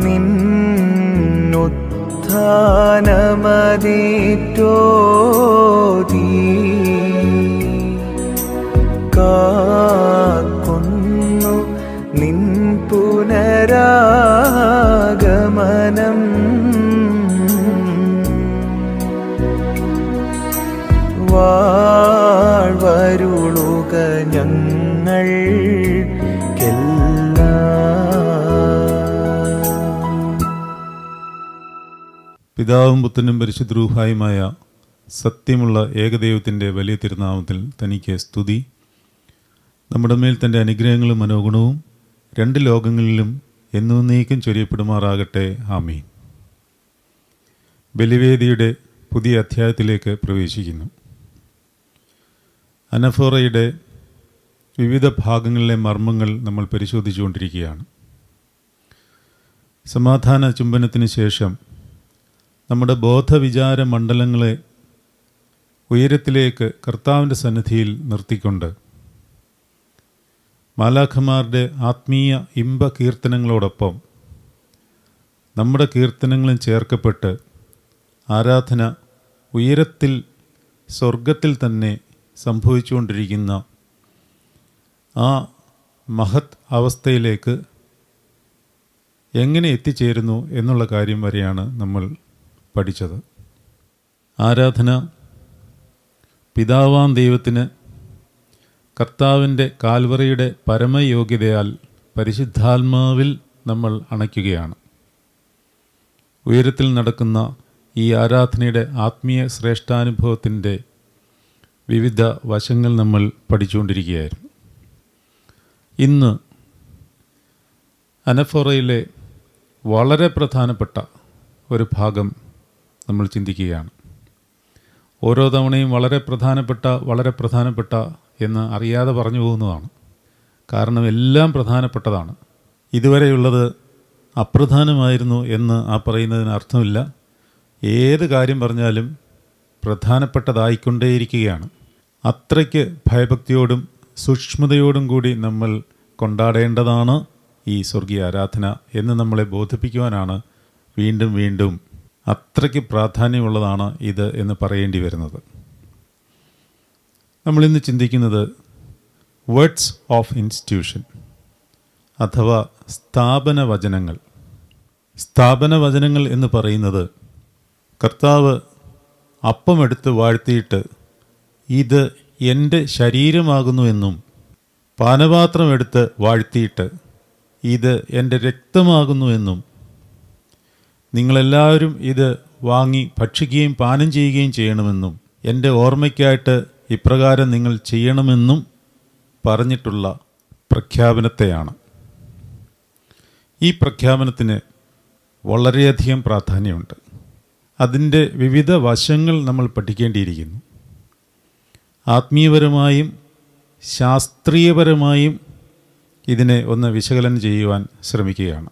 നിന്നുത്ഥാനമതേറ്റോതി കാക്കുന്നു നിൻ പുനരാഗമനം. വാഴ്വരുളുക പിതാവും പുത്രനും പരിശുദ്ധ റൂഹായുമായ സത്യമുള്ള ഏകദൈവത്തിൻ്റെ വലിയ തിരുനാമത്തിൽ തനിക്ക് സ്തുതി. നമ്മുടെ മേൽ തൻ്റെ അനുഗ്രഹങ്ങളും മനോഗുണവും രണ്ട് ലോകങ്ങളിലും എന്നേക്കും ചൊരിയപ്പെടുമാറാകട്ടെ. ആമീൻ. ബലിവേദിയുടെ പുതിയ അധ്യായത്തിലേക്ക് പ്രവേശിക്കുന്നു. അനഫോറയുടെ വിവിധ ഭാഗങ്ങളിലെ മർമ്മങ്ങൾ നമ്മൾ പരിശോധിച്ചുകൊണ്ടിരിക്കുകയാണ്. സമാധാന ചുംബനത്തിന് ശേഷം നമ്മുടെ ബോധവിചാര മണ്ഡലങ്ങളെ ഉയരത്തിലേക്ക് കർത്താവിൻ്റെ സന്നിധിയിൽ നിർത്തിക്കൊണ്ട് മാലാഖമാരുടെ ആത്മീയ ഇമ്പ കീർത്തനങ്ങളോടൊപ്പം നമ്മുടെ കീർത്തനങ്ങളും ചേർക്കപ്പെട്ട് ആരാധന ഉയരത്തിൽ സ്വർഗത്തിൽ തന്നെ സംഭവിച്ചുകൊണ്ടിരിക്കുന്ന ആ മഹത് അവസ്ഥയിലേക്ക് എങ്ങനെ എത്തിച്ചേരുന്നു എന്നുള്ള കാര്യം വരെയാണ് നമ്മൾ പഠിച്ചത്. ആരാധന പിതാവാം ദൈവത്തിന് കർത്താവിൻ്റെ കാൽവറിയുടെ പരമയോഗ്യതയാൽ പരിശുദ്ധാത്മാവിൽ നമ്മൾ അണയ്ക്കുകയാണ്. ഉയരത്തിൽ നടക്കുന്ന ഈ ആരാധനയുടെ ആത്മീയ ശ്രേഷ്ഠാനുഭവത്തിൻ്റെ വിവിധ വശങ്ങൾ നമ്മൾ പഠിച്ചുകൊണ്ടിരിക്കുകയായിരുന്നു. ഇന്ന് അനഫോറയിലെ വളരെ പ്രധാനപ്പെട്ട ഒരു ഭാഗം നമ്മൾ ചിന്തിക്കുകയാണ്. ഓരോ തവണയും വളരെ പ്രധാനപ്പെട്ട എന്ന് അറിയാതെ പറഞ്ഞു പോകുന്നതാണ്. കാരണം എല്ലാം പ്രധാനപ്പെട്ടതാണ്. ഇതുവരെയുള്ളത് അപ്രധാനമായിരുന്നു എന്ന് പറയുന്നതിന് അർത്ഥമില്ല. ഏത് കാര്യം പറഞ്ഞാലും പ്രധാനപ്പെട്ടതായിക്കൊണ്ടേയിരിക്കുകയാണ്. അത്രയ്ക്ക് ഭയഭക്തിയോടും സൂക്ഷ്മതയോടും കൂടി നമ്മൾ കൊണ്ടാടേണ്ടതാണ് ഈ സ്വർഗീയ ആരാധന എന്ന് നമ്മളെ ബോധിപ്പിക്കുവാനാണ് വീണ്ടും വീണ്ടും അത്രയ്ക്ക് പ്രാധാന്യമുള്ളതാണ് ഇത് എന്ന് പറയേണ്ടി വരുന്നത്. നമ്മളിന്ന് ചിന്തിക്കുന്നത് വേർഡ്സ് ഓഫ് ഇൻസ്റ്റിറ്റ്യൂഷൻ അഥവാ സ്ഥാപന വചനങ്ങൾ. സ്ഥാപന വചനങ്ങൾ എന്ന് പറയുന്നത് കർത്താവ് അപ്പമെടുത്ത് വാഴ്ത്തിയിട്ട് ഇത് എൻ്റെ ശരീരമാകുന്നു എന്നും പാനപാത്രം എടുത്ത് വാഴ്ത്തിയിട്ട് ഇത് എൻ്റെ രക്തമാകുന്നു എന്നും നിങ്ങളെല്ലാവരും ഇത് വാങ്ങി ഭക്ഷിക്കുകയും പാനം ചെയ്യുകയും ചെയ്യണമെന്നും എൻ്റെ ഓർമ്മയ്ക്കായിട്ട് ഇപ്രകാരം നിങ്ങൾ ചെയ്യണമെന്നും പറഞ്ഞിട്ടുള്ള പ്രഖ്യാപനത്തെയാണ്. ഈ പ്രഖ്യാപനത്തിന് വളരെയധികം പ്രാധാന്യമുണ്ട്. അതിൻ്റെ വിവിധ വശങ്ങൾ നമ്മൾ പഠിക്കേണ്ടിയിരിക്കുന്നു. ആത്മീയപരമായും ശാസ്ത്രീയപരമായും ഇതിനെ ഒന്ന് വിശകലനം ചെയ്യുവാൻ ശ്രമിക്കുകയാണ്.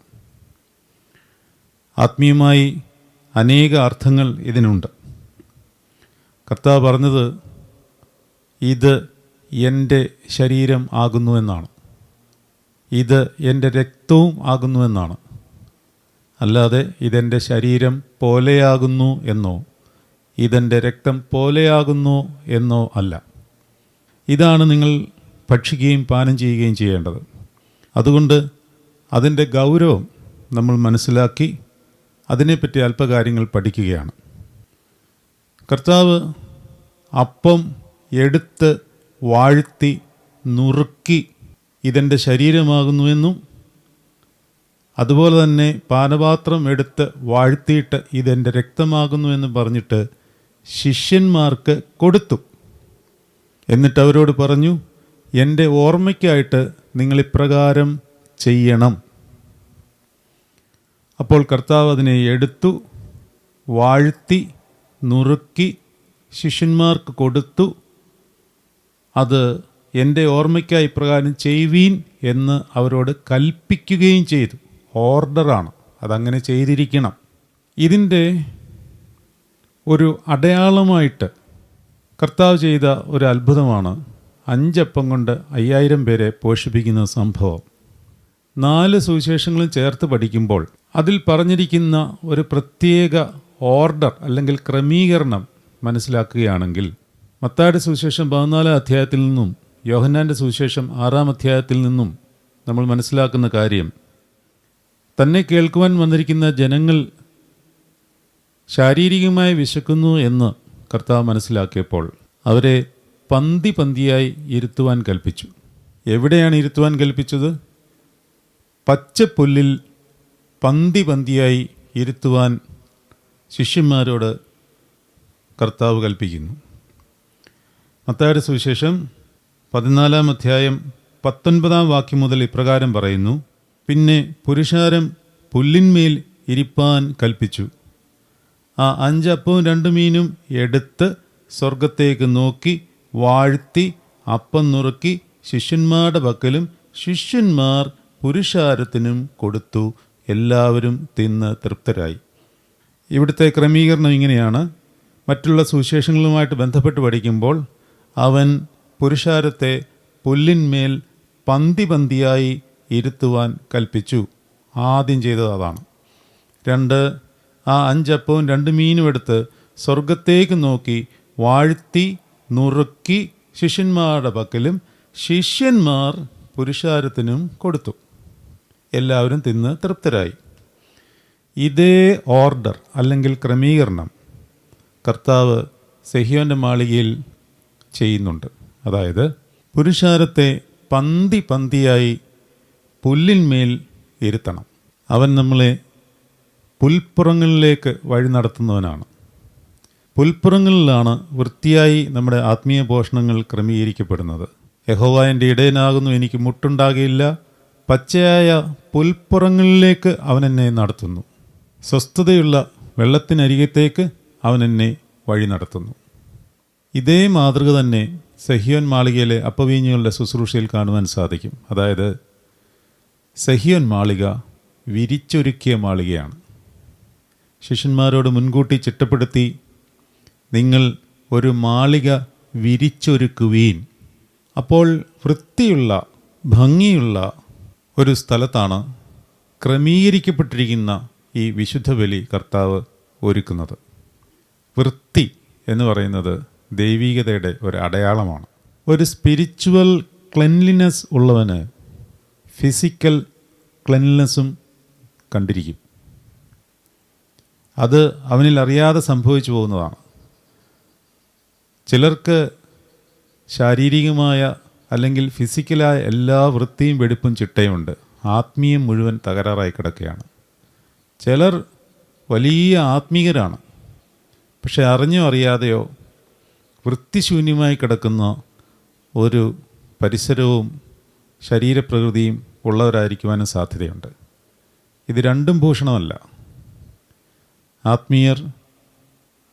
ആത്മീയമായി അനേക അർത്ഥങ്ങൾ ഇതിനുണ്ട്. കർത്താവ് പറഞ്ഞത് ഇത് എൻ്റെ ശരീരം ആകുന്നു എന്നാണ്, ഇത് എൻ്റെ രക്തവും ആകുന്നു എന്നാണ്. അല്ലാതെ ഇതെൻ്റെ ശരീരം പോലെയാകുന്നു എന്നോ ഇതെൻ്റെ രക്തം പോലെയാകുന്നു എന്നോ അല്ല. ഇതാണ് നിങ്ങൾ ഭക്ഷിക്കുകയും പാനം ചെയ്യുകയും ചെയ്യേണ്ടത്. അതുകൊണ്ട് അതിൻ്റെ ഗൗരവം നമ്മൾ മനസ്സിലാക്കി അതിനെപ്പറ്റി അല്പകാര്യങ്ങൾ പഠിക്കുകയാണ്. കർത്താവ് അപ്പം എടുത്ത് വാഴ്ത്തി നുറുക്കി ഇതെൻ്റെ ശരീരമാകുന്നുവെന്നും അതുപോലെ തന്നെ പാനപാത്രം എടുത്ത് വാഴ്ത്തിയിട്ട് ഇതെൻ്റെ രക്തമാകുന്നുവെന്നും പറഞ്ഞിട്ട് ശിഷ്യന്മാർക്ക് കൊടുത്തു. എന്നിട്ട് അവരോട് പറഞ്ഞു, എൻ്റെ ഓർമ്മയ്ക്കായിട്ട് നിങ്ങളിപ്രകാരം ചെയ്യണം. അപ്പോൾ കർത്താവ് അതിനെ എടുത്തു വാഴ്ത്തി നുറുക്കി ശിഷ്യന്മാർക്ക് കൊടുത്തു. അത് എൻ്റെ ഓർമ്മയ്ക്കായി ഇപ്രകാരം ചെയ്യുവീൻ എന്ന് അവരോട് കൽപ്പിക്കുകയും ചെയ്തു. ഓർഡറാണ്, അതങ്ങനെ ചെയ്തിരിക്കണം. ഇതിൻ്റെ ഒരു അടയാളമായിട്ട് കർത്താവ് ചെയ്ത ഒരു അത്ഭുതമാണ് 5 അപ്പം കൊണ്ട് 5000 പേരെ പോഷിപ്പിക്കുന്ന സംഭവം. 4 സുവിശേഷങ്ങളും ചേർത്ത് പഠിക്കുമ്പോൾ അതിൽ പറഞ്ഞിരിക്കുന്ന ഒരു പ്രത്യേക ഓർഡർ അല്ലെങ്കിൽ ക്രമീകരണം മനസ്സിലാക്കുകയാണെങ്കിൽ മത്തായിയുടെ സുവിശേഷം 14 അധ്യായത്തിൽ നിന്നും യോഹന്നാൻ്റെ സുവിശേഷം 6 അധ്യായത്തിൽ നിന്നും നമ്മൾ മനസ്സിലാക്കുന്ന കാര്യം, തന്നെ കേൾക്കുവാൻ വന്നിരിക്കുന്ന ജനങ്ങൾ ശാരീരികമായി വിശക്കുന്നു എന്ന് കർത്താവ് മനസ്സിലാക്കിയപ്പോൾ അവരെ പന്തി പന്തിയായി ഇരുത്തുവാൻ കൽപ്പിച്ചു. എവിടെയാണ് ഇരുത്തുവാൻ കൽപ്പിച്ചത്? പച്ചപ്പുല്ലിൽ പന്തി പന്തിയായി ഇരുത്തുവാൻ ശിഷ്യന്മാരോട് കർത്താവ് കൽപ്പിക്കുന്നു. മത്തായിയുടെ സുവിശേഷം 14 അധ്യായം 19 വാക്യം മുതൽ ഇപ്രകാരം പറയുന്നു: പിന്നെ പുരുഷാരം പുല്ലിന്മേൽ ഇരിപ്പാൻ കൽപ്പിച്ചു. ആ 5 അപ്പവും 2 മീനും എടുത്ത് സ്വർഗത്തേക്ക് നോക്കി വാഴ്ത്തി അപ്പം നുറുക്കി ശിഷ്യന്മാരുടെ പക്കലും ശിഷ്യന്മാർ പുരുഷാരത്തിനും കൊടുത്തു. എല്ലാവരും തിന്ന് തൃപ്തരായി. ഇവിടുത്തെ ക്രമീകരണം ഇങ്ങനെയാണ്. മറ്റുള്ള സുവിശേഷങ്ങളുമായിട്ട് ബന്ധപ്പെട്ട് പഠിക്കുമ്പോൾ അവൻ പുരുഷാരത്തെ പുല്ലിന്മേൽ പന്തി പന്തിയായി ഇരുത്തുവാൻ കൽപ്പിച്ചു. ആദ്യം ചെയ്തത് അതാണ്. 2, ആ 5 അപ്പവും 2 മീനും എടുത്ത് സ്വർഗത്തേക്ക് നോക്കി വാഴ്ത്തി നുറുക്കി ശിഷ്യന്മാരുടെ പക്കലും ശിഷ്യന്മാർ പുരുഷാരത്തിനും കൊടുത്തു. എല്ലാവരും തിന്ന് തൃപ്തരായി. ഇതേ ഓർഡർ അല്ലെങ്കിൽ ക്രമീകരണം കർത്താവ് സെഹിയോൻ്റെ മാളികയിൽ ചെയ്യുന്നുണ്ട്. അതായത് പുരുഷാരത്തെ പന്തി പന്തിയായി പുല്ലിന്മേൽ ഇരുത്തണം. അവൻ നമ്മളെ പുൽപ്പുറങ്ങളിലേക്ക് വഴി നടത്തുന്നവനാണ്. പുൽപ്പുറങ്ങളിലാണ് വൃത്തിയായി നമ്മുടെ ആത്മീയ പോഷണങ്ങൾ ക്രമീകരിക്കപ്പെടുന്നത്. യഹോവ എൻ്റെ ഇടയനാകുന്നു, എനിക്ക് മുട്ടുണ്ടാകുകയില്ല. പച്ചയായ പുൽപ്പുറങ്ങളിലേക്ക് അവൻ എന്നെ നടത്തുന്നു. സ്വസ്ഥതയുള്ള വെള്ളത്തിനരികത്തേക്ക് അവൻ എന്നെ വഴി നടത്തുന്നു. ഇതേ മാതൃക തന്നെ സെഹിയോൻ മാളികയിലെ അപ്പവീഞ്ഞുകളുടെ ശുശ്രൂഷയിൽ കാണുവാൻ സാധിക്കും. അതായത് സെഹിയോൻ മാളിക വിരിച്ചൊരുക്കിയ മാളികയാണ്. ശിഷ്യന്മാരോട് മുൻകൂട്ടി ചിട്ടപ്പെടുത്തി, നിങ്ങൾ ഒരു മാളിക വിരിച്ചൊരുക്കുവീൻ. അപ്പോൾ വൃത്തിയുള്ള ഭംഗിയുള്ള ഒരു സ്ഥലത്താണ് ക്രമീകരിക്കപ്പെട്ടിരിക്കുന്ന ഈ വിശുദ്ധ ബലി കർത്താവ് ഒരുക്കുന്നത്. വൃത്തി എന്ന് പറയുന്നത് ദൈവികതയുടെ ഒരു അടയാളമാണ്. ഒരു സ്പിരിച്വൽ ക്ലെൻലിനെസ് ഉള്ളവന് ഫിസിക്കൽ ക്ലെൻലിനെസ്സും കണ്ടിരിക്കും. അത് അവനിൽ അറിയാതെ സംഭവിച്ചു പോകുന്നതാണ്. ചിലർക്ക് ശാരീരികമായ അല്ലെങ്കിൽ ഫിസിക്കലായ എല്ലാ വൃത്തിയും വെടിപ്പും ചിട്ടയുമുണ്ട്. ആത്മീയം മുഴുവൻ തകരാറായി കിടക്കുകയാണ്. ചിലർ വലിയ ആത്മീകരാണ്, പക്ഷെ അറിഞ്ഞോ അറിയാതെയോ വൃത്തിശൂന്യമായി കിടക്കുന്ന ഒരു പരിസരവും ശരീരപ്രകൃതിയും ഉള്ളവരായിരിക്കുവാനും സാധ്യതയുണ്ട്. ഇത് രണ്ടും ഭൂഷണമല്ല. ആത്മീയർ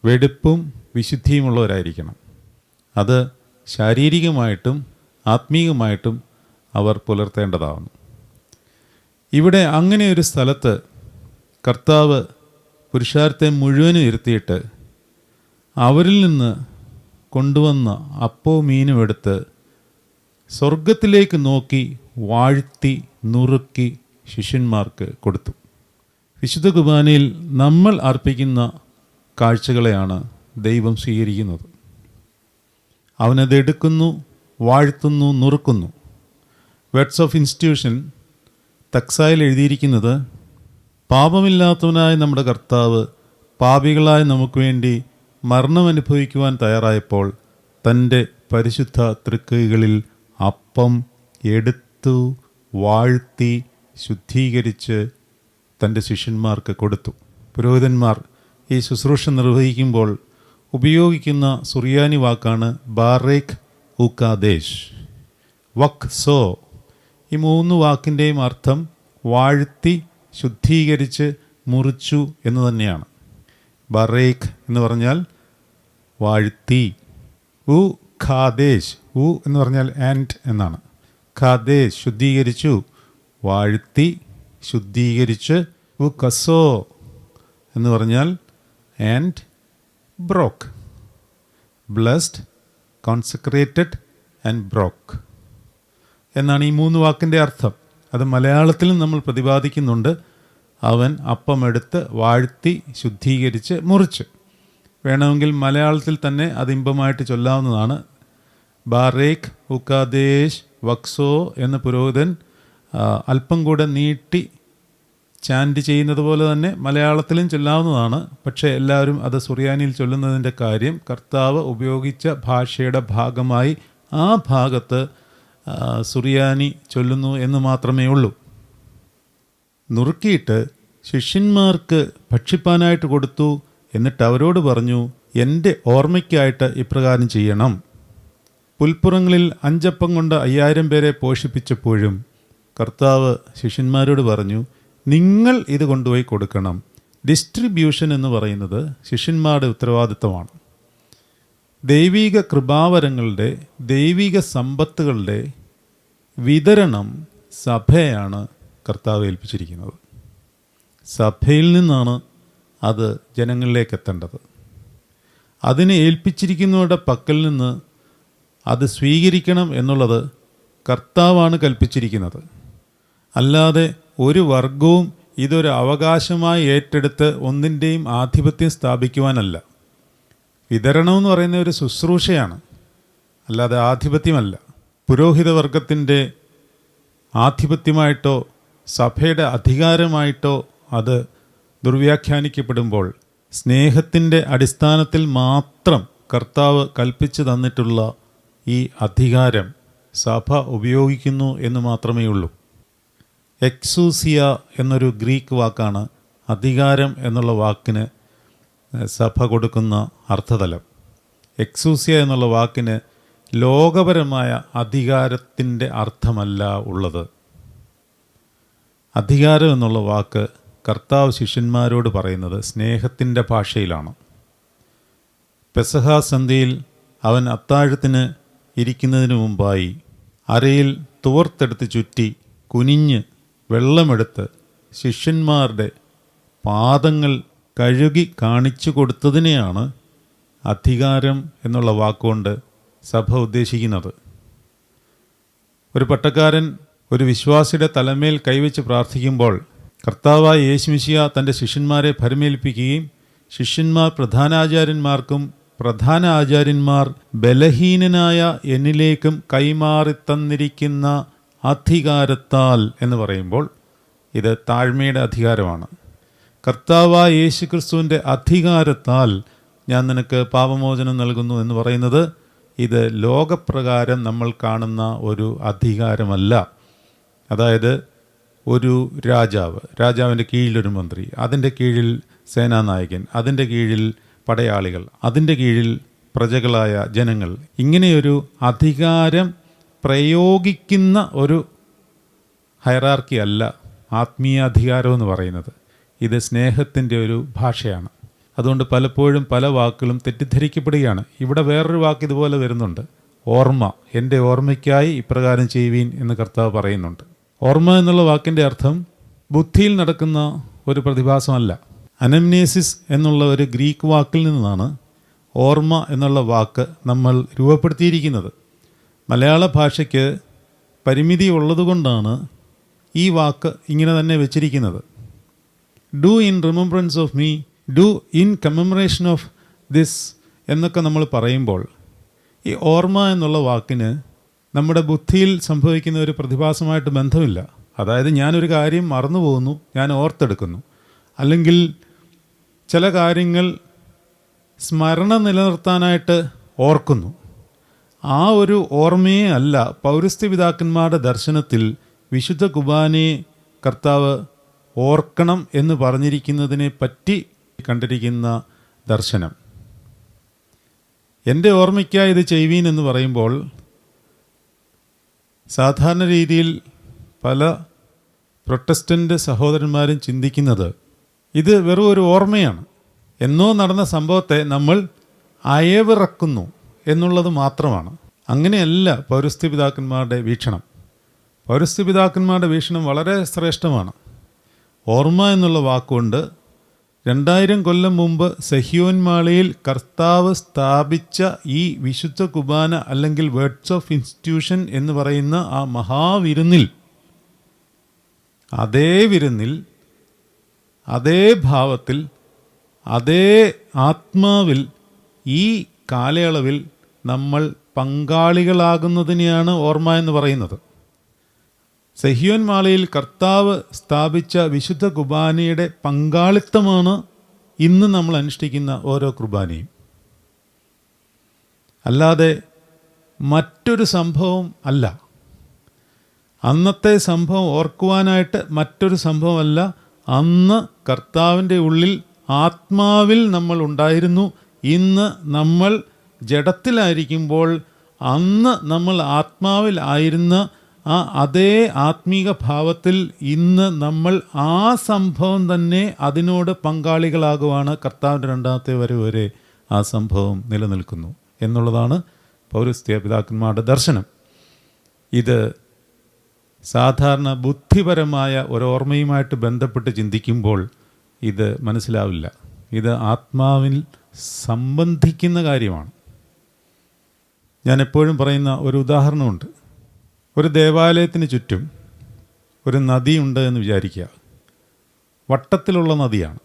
വെടിപ്പും വിശുദ്ധിയുമുള്ളവരായിരിക്കണം. അത് ശാരീരികമായിട്ടും ആത്മീയമായിട്ടും അവർ പുലർത്തേണ്ടതാവുന്നു. ഇവിടെ അങ്ങനെ ഒരു സ്ഥലത്ത് കർത്താവ് പുരുഷാരത്തെ മുഴുവനും ഇരുത്തിയിട്ട് അവരിൽ നിന്ന് കൊണ്ടുവന്ന അപ്പവും മീനും എടുത്ത് സ്വർഗത്തിലേക്ക് നോക്കി വാഴ്ത്തി നുറുക്കി ശിഷ്യന്മാർക്ക് കൊടുത്തു. വിശുദ്ധ കുർബാനയിൽ നമ്മൾ അർപ്പിക്കുന്ന കാഴ്ചകളെയാണ് ദൈവം സ്വീകരിക്കുന്നത്. അവനത് എടുക്കുന്നു, വാഴ്ത്തുന്നു, നുറുക്കുന്നു. വേർഡ്സ് ഓഫ് ഇൻസ്റ്റിറ്റ്യൂഷൻ തക്സായിൽ എഴുതിയിരിക്കുന്നത്, പാപമില്ലാത്തവനായ നമ്മുടെ കർത്താവ് പാപികളായ നമുക്ക് വേണ്ടി മരണമനുഭവിക്കുവാൻ തയ്യാറായപ്പോൾ തൻ്റെ പരിശുദ്ധ തൃക്കൈകളിൽ അപ്പം എടുത്തു വാഴ്ത്തി ശുദ്ധീകരിച്ച് തൻ്റെ ശിഷ്യന്മാർക്ക് കൊടുത്തു. പുരോഹിതന്മാർ ഈ ശുശ്രൂഷ നിർവഹിക്കുമ്പോൾ ഉപയോഗിക്കുന്ന സുറിയാനി വാക്കാണ് ബാറേഖ് ഉക്കാദേശ്, വക് സോ. ഈ 3 വാക്കിൻ്റെയും അർത്ഥം വാഴ്ത്തി ശുദ്ധീകരിച്ച് മുറിച്ചു എന്ന് തന്നെയാണ്. ബറേഖ് എന്ന് പറഞ്ഞാൽ വാഴ്ത്തി. ഉ ഖാദേശ്, ഉ എന്ന് പറഞ്ഞാൽ ആൻഡ് എന്നാണ്. ഖാദേശ് ശുദ്ധീകരിച്ചു, വാഴ്ത്തി ശുദ്ധീകരിച്ച്. ഉ കസോ എന്ന് പറഞ്ഞാൽ and broke, blessed, consecrated and broke എന്നാണ് ഈ 3 വാക്കിൻ്റെ അർത്ഥം. അത് മലയാളത്തിലും നമ്മൾ പ്രതിപാദിക്കുന്നുണ്ട്. അവൻ അപ്പമെടുത്ത് വാഴ്ത്തി ശുദ്ധീകരിച്ച് മുറിച്ച്. വേണമെങ്കിൽ മലയാളത്തിൽ തന്നെ അത് ഇമ്പമായിട്ട് ചൊല്ലാവുന്നതാണ്. ബാറേഖ് ഉക്കാദേശ് വക്സോ എന്ന പുരോഹിതൻ അല്പം കൂടെ നീട്ടി ചാൻറ്റ് ചെയ്യുന്നത് പോലെ തന്നെ മലയാളത്തിലും ചൊല്ലാവുന്നതാണ്. പക്ഷേ എല്ലാവരും അത് സുറിയാനിയിൽ ചൊല്ലുന്നതിൻ്റെ കാര്യം കർത്താവ് ഉപയോഗിച്ച ഭാഷയുടെ ഭാഗമായി ആ ഭാഗത്ത് സുറിയാനി ചൊല്ലുന്നു എന്ന് മാത്രമേ ഉള്ളൂ. നുറുക്കിയിട്ട് ശിഷ്യന്മാർക്ക് ഭക്ഷിപ്പാനായിട്ട് കൊടുത്തു. എന്നിട്ട് അവരോട് പറഞ്ഞു, എൻ്റെ ഓർമ്മയ്ക്കായിട്ട് ഇപ്രകാരം ചെയ്യണം. പുൽപ്പുറങ്ങളിൽ 5 അപ്പം കൊണ്ട് 5000 പേരെ പോഷിപ്പിച്ചപ്പോഴും കർത്താവ് ശിഷ്യന്മാരോട് പറഞ്ഞു, നിങ്ങൾ ഇത് കൊണ്ടുപോയി കൊടുക്കണം. ഡിസ്ട്രിബ്യൂഷൻ എന്ന് പറയുന്നത് ശിഷ്യന്മാരുടെ ഉത്തരവാദിത്തമാണ്. ദൈവിക കൃപാവരങ്ങളുടെ, ദൈവിക സമ്പത്തുകളുടെ വിതരണം സഭയാണ് കർത്താവ് ഏൽപ്പിച്ചിരിക്കുന്നത്. സഭയിൽ നിന്നാണ് അത് ജനങ്ങളിലേക്ക് എത്തേണ്ടത്. അതിനെ ഏൽപ്പിച്ചിരിക്കുന്നവരുടെ പക്കൽ നിന്ന് അത് സ്വീകരിക്കണം എന്നുള്ളത് കർത്താവാണ് കൽപ്പിച്ചിരിക്കുന്നത്. അല്ലാതെ ഒരു വർഗവും ഇതൊരു അവകാശമായി ഏറ്റെടുത്ത് ഒന്നിൻ്റെയും ആധിപത്യം സ്ഥാപിക്കുവാനല്ല. വിതരണമെന്ന് പറയുന്ന ഒരു ശുശ്രൂഷയാണ്, അല്ലാതെ ആധിപത്യമല്ല. പുരോഹിതവർഗത്തിൻ്റെ ആധിപത്യമായിട്ടോ സഭയുടെ അധികാരമായിട്ടോ അത് ദുർവ്യാഖ്യാനിക്കപ്പെടുമ്പോൾ സ്നേഹത്തിൻ്റെ അടിസ്ഥാനത്തിൽ മാത്രം കർത്താവ് കൽപ്പിച്ചു തന്നിട്ടുള്ള ഈ അധികാരം സഭ ഉപയോഗിക്കുന്നു എന്ന് മാത്രമേ ഉള്ളൂ. എക്സൂസിയ എന്നൊരു ഗ്രീക്ക് വാക്കാണ് അധികാരം എന്നുള്ള വാക്കിന് സഭ കൊടുക്കുന്ന അർത്ഥതലം. എക്സൂസിയ എന്നുള്ള വാക്കിന് ലോകപരമായ അധികാരത്തിൻ്റെ അർത്ഥമല്ല ഉള്ളത്. അധികാരം എന്നുള്ള വാക്ക് കർത്താവ് ശിഷ്യന്മാരോട് പറയുന്നത് സ്നേഹത്തിൻ്റെ ഭാഷയിലാണ്. പെസഹ സന്ധ്യയിൽ അവൻ അത്താഴത്തിന് ഇരിക്കുന്നതിന് മുമ്പായി അരയിൽ തുവർത്തെടുത്ത് ചുറ്റി കുനിഞ്ഞ് വെള്ളമെടുത്ത് ശിഷ്യന്മാരുടെ പാദങ്ങൾ കഴുകി കാണിച്ചു കൊടുത്തതിനെയാണ് അധികാരം എന്നുള്ള വാക്കുകൊണ്ട് സഭ ഉദ്ദേശിക്കുന്നത്. ഒരു പട്ടക്കാരൻ ഒരു വിശ്വാസിയുടെ തലമേൽ കൈവച്ച് പ്രാർത്ഥിക്കുമ്പോൾ കർത്താവായ യേശുമിശിഹ തൻ്റെ ശിഷ്യന്മാരെ ഭരമേൽപ്പിക്കുകയും ശിഷ്യന്മാർ പ്രധാനാചാര്യന്മാർക്കും പ്രധാന ആചാര്യന്മാർ ബലഹീനനായ എന്നിലേക്കും കൈമാറിത്തന്നിരിക്കുന്ന അധികാരത്താൽ എന്ന് പറയുമ്പോൾ ഇത് താഴ്മയുടെ അധികാരമാണ്. കർത്താവായ യേശു ക്രിസ്തുവിൻ്റെ അധികാരത്താൽ ഞാൻ നിനക്ക് പാപമോചനം നൽകുന്നു എന്ന് പറയുന്നത് ഇത് ലോകപ്രകാരം നമ്മൾ കാണുന്ന ഒരു അധികാരമല്ല. അതായത് ഒരു രാജാവിൻ്റെ കീഴിലൊരു മന്ത്രി, അതിൻ്റെ കീഴിൽ സേനാനായകൻ, അതിൻ്റെ കീഴിൽ പടയാളികൾ, അതിൻ്റെ കീഴിൽ പ്രജകളായ ജനങ്ങൾ, ഇങ്ങനെയൊരു അധികാരം പ്രയോഗിക്കുന്ന ഒരു ഹൈറാർക്കി അല്ല ആത്മീയ അധികാരം എന്ന് പറയുന്നത്. ഇത് സ്നേഹത്തിൻ്റെ ഒരു ഭാഷയാണ്. അതുകൊണ്ട് പലപ്പോഴും പല വാക്കുകളും തെറ്റിദ്ധരിക്കപ്പെടുകയാണ്. ഇവിടെ വേറൊരു വാക്ക് ഇതുപോലെ വരുന്നുണ്ട്, ഓർമ്മ. എൻ്റെ ഓർമ്മയ്ക്കായി ഇപ്രകാരം ചെയ്യുവീൻ എന്ന് കർത്താവ് പറയുന്നുണ്ട്. ഓർമ്മ എന്നുള്ള വാക്കിൻ്റെ അർത്ഥം ബുദ്ധിയിൽ നടക്കുന്ന ഒരു പ്രതിഭാസമല്ല. അനംനേസിസ് എന്നുള്ള ഒരു ഗ്രീക്ക് വാക്കിൽ നിന്നാണ് ഓർമ്മ എന്നുള്ള വാക്ക് നമ്മൾ രൂപപ്പെടുത്തിയിരിക്കുന്നത്. മലയാള ഭാഷയ്ക്ക് പരിമിതി ഉള്ളതുകൊണ്ടാണ് ഈ വാക്ക് ഇങ്ങനെ തന്നെ വെച്ചിരിക്കുന്നത്. Do in remembrance of me, do in commemoration of this എന്നൊക്കെ നമ്മൾ പറയുമ്പോൾ ഈ ഓർമ്മ എന്നുള്ള വാക്കിന് നമ്മുടെ ബുദ്ധിയിൽ സംഭവിക്കുന്ന ഒരു പ്രതിഭാസമായിട്ട് ബന്ധമില്ല. അതായത് ഞാനൊരു കാര്യം മറന്നു പോകുന്നു, ഞാൻ ഓർത്തെടുക്കുന്നു, അല്ലെങ്കിൽ ചില കാര്യങ്ങൾ സ്മരണ നിലനിർത്താനായിട്ട് ഓർക്കുന്നു. ആ ഒരു ഓർമ്മയെ അല്ല പൗരസ്ത്യ പിതാക്കന്മാരുടെ ദർശനത്തിൽ വിശുദ്ധ കുർബാനയെ കർത്താവ് ഓർക്കണം എന്ന് പറഞ്ഞിരിക്കുന്നതിനെ പറ്റി കണ്ടിരിക്കുന്ന ദർശനം. എൻ്റെ ഓർമ്മയ്ക്കായി ഇത് ചെയ്യുവീൻ എന്ന് പറയുമ്പോൾ സാധാരണ രീതിയിൽ പല പ്രൊട്ടസ്റ്റൻ്റ് സഹോദരന്മാരും ചിന്തിക്കുന്നത് ഇത് വെറും ഒരു ഓർമ്മയാണ്, എന്നോ നടന്ന സംഭവത്തെ നമ്മൾ അയവിറക്കുന്നു എന്നുള്ളത് മാത്രമാണ്. അങ്ങനെയല്ല പൗരസ്ത്യ പിതാക്കന്മാരുടെ വീക്ഷണം. പൗരസ്ത്യ പിതാക്കന്മാരുടെ വീക്ഷണം വളരെ ശ്രേഷ്ഠമാണ്. ഓർമ്മ എന്നുള്ള വാക്കുകൊണ്ട് 2000 കൊല്ലം മുമ്പ് സെഹിയോൻ മാളിയിൽ കർത്താവ് സ്ഥാപിച്ച ഈ വിശുദ്ധ കുർബാന അല്ലെങ്കിൽ വേർഡ്സ് ഓഫ് ഇൻസ്റ്റിറ്റ്യൂഷൻ എന്ന് പറയുന്ന ആ മഹാവിരുന്നിൽ അതേ വിരുന്നിൽ, അതേ ഭാവത്തിൽ, അതേ ആത്മാവിൽ ഈ കാലയളവിൽ നമ്മൾ പങ്കാളികളാകുന്നതിനെയാണ് ഓർമ്മ എന്ന് പറയുന്നത്. സെഹിയോൻ മാളയിൽ കർത്താവ് സ്ഥാപിച്ച വിശുദ്ധ കുർബാനയുടെ പങ്കാളിത്തമാണ് ഇന്ന് നമ്മൾ അനുഷ്ഠിക്കുന്ന ഓരോ കുർബാനയും. അല്ലാതെ മറ്റൊരു സംഭവം അല്ല. അന്നത്തെ സംഭവം ഓർക്കുവാനായിട്ട് മറ്റൊരു സംഭവമല്ല. അന്ന് കർത്താവിൻ്റെ ഉള്ളിൽ ആത്മാവിൽ നമ്മൾ ഉണ്ടായിരുന്നു. ഇന്ന് നമ്മൾ ജഡത്തിലായിരിക്കുമ്പോൾ അന്ന് നമ്മൾ ആത്മാവിൽ ആയിരുന്ന അതേ ആത്മീക ഭാവത്തിൽ ഇന്ന് നമ്മൾ ആ സംഭവം തന്നെ അതിനോട് പങ്കാളികളാകുവാണ്. കർത്താവിൻ്റെ രണ്ടാമത്തെ വരവ് വരെ ആ സംഭവം നിലനിൽക്കുന്നു എന്നുള്ളതാണ് പൗരസ്ത്യ പിതാക്കന്മാരുടെ ദർശനം. ഇത് സാധാരണ ബുദ്ധിപരമായ ഒരോർമ്മയുമായിട്ട് ബന്ധപ്പെട്ട് ചിന്തിക്കുമ്പോൾ ഇത് മനസ്സിലാവില്ല. ഇത് ആത്മാവിൽ സംബന്ധിക്കുന്ന കാര്യമാണ്. ഞാൻ എപ്പോഴും പറയുന്ന ഒരു ഉദാഹരണമുണ്ട്. ഒരു ദേവാലയത്തിന് ചുറ്റും ഒരു നദിയുണ്ട് എന്ന് വിചാരിക്കുക. വട്ടത്തിലുള്ള നദിയാണ്.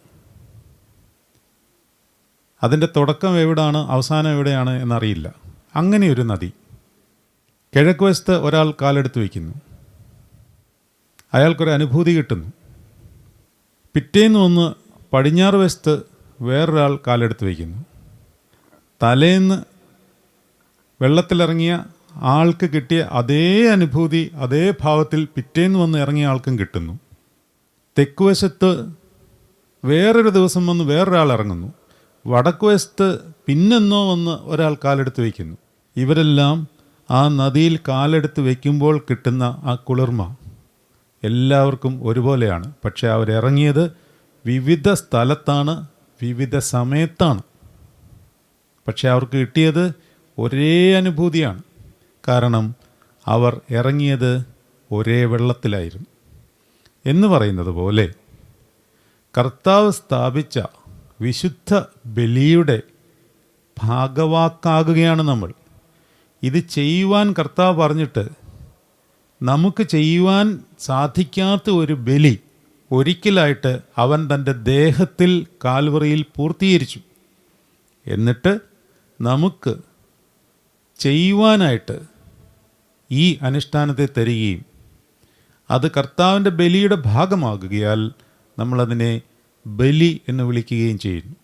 അതിൻ്റെ തുടക്കം എവിടെയാണ്, അവസാനം എവിടെയാണ് എന്നറിയില്ല. അങ്ങനെയൊരു നദി. കിഴക്ക് വശത്ത് ഒരാൾ കാലെടുത്ത് വയ്ക്കുന്നു. അയാൾക്കൊരു അനുഭൂതി കിട്ടുന്നു. പിറ്റേന്ന് വന്ന് പടിഞ്ഞാറ് വശത്ത് വേറൊരാൾ കാലെടുത്ത് വയ്ക്കുന്നു. തലേന്ന് വെള്ളത്തിലിറങ്ങിയ ആൾക്ക് കിട്ടിയ അതേ അനുഭൂതി അതേ ഭാവത്തിൽ പിറ്റേന്ന് വന്ന് ഇറങ്ങിയ ആൾക്കും കിട്ടുന്നു. തെക്കുവശത്ത് വേറൊരു ദിവസം വന്ന് വേറൊരാൾ ഇറങ്ങുന്നു. വടക്കുവശത്ത് പിന്നെന്നോ വന്ന് ഒരാൾ കാലെടുത്ത് വയ്ക്കുന്നു. ഇവരെല്ലാം ആ നദിയിൽ കാലെടുത്ത് വയ്ക്കുമ്പോൾ കിട്ടുന്ന ആ കുളിർമ എല്ലാവർക്കും ഒരുപോലെയാണ്. പക്ഷേ അവരിറങ്ങിയത് വിവിധ സ്ഥലത്താണ്, വിവിധ സമയത്താണ്. പക്ഷേ അവർക്ക് കിട്ടിയത് ഒരേ അനുഭൂതിയാണ്. കാരണം അവർ ഇറങ്ങിയത് ഒരേ വെള്ളത്തിലായിരുന്നു. എന്ന് പറയുന്നത് പോലെ കർത്താവ് സ്ഥാപിച്ച വിശുദ്ധ ബലിയുടെ ഭാഗവാക്കാകുകയാണ് നമ്മൾ. ഇത് ചെയ്യുവാൻ കർത്താവ് പറഞ്ഞിട്ട് നമുക്ക് ചെയ്യുവാൻ സാധിക്കാത്ത ഒരു ബലി ഒരിക്കലായിട്ട് അവൻ തൻ്റെ ദേഹത്തിൽ കാൽവറിയിൽ പൂർത്തീകരിച്ചു. എന്നിട്ട് നമുക്ക് ചെയ്യുവാനായിട്ട് ഈ അനുഷ്ഠാനത്തെ തരികയും അത് കർത്താവിൻ്റെ ബലിയുടെ ഭാഗമാകുകയാൽ നമ്മളതിനെ ബലി എന്ന് വിളിക്കുകയും ചെയ്യുന്നു.